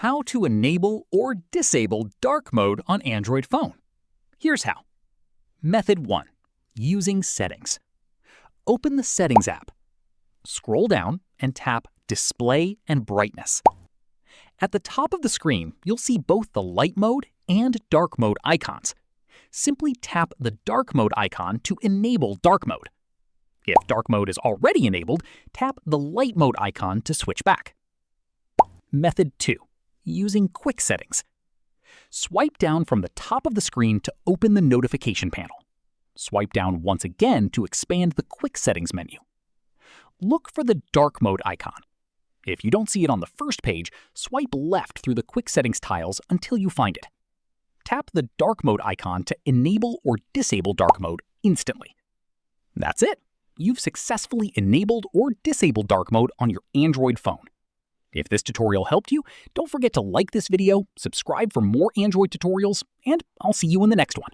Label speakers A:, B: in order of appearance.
A: How to enable or disable dark mode on Android phone. Here's how. Method 1. Using settings. Open the Settings app. Scroll down and tap Display and Brightness. At the top of the screen, you'll see both the light mode and dark mode icons. Simply tap the dark mode icon to enable dark mode. If dark mode is already enabled, tap the light mode icon to switch back. Method 2. Using quick settings. Swipe down from the top of the screen to open the notification panel. Swipe down once again to expand the quick settings menu. Look for the dark mode icon. If you don't see it on the first page, swipe left through the quick settings tiles until you find it. Tap the dark mode icon to enable or disable dark mode instantly. That's it. You've successfully enabled or disabled dark mode on your Android phone. If this tutorial helped you, don't forget to like this video, subscribe for more Android tutorials, and I'll see you in the next one.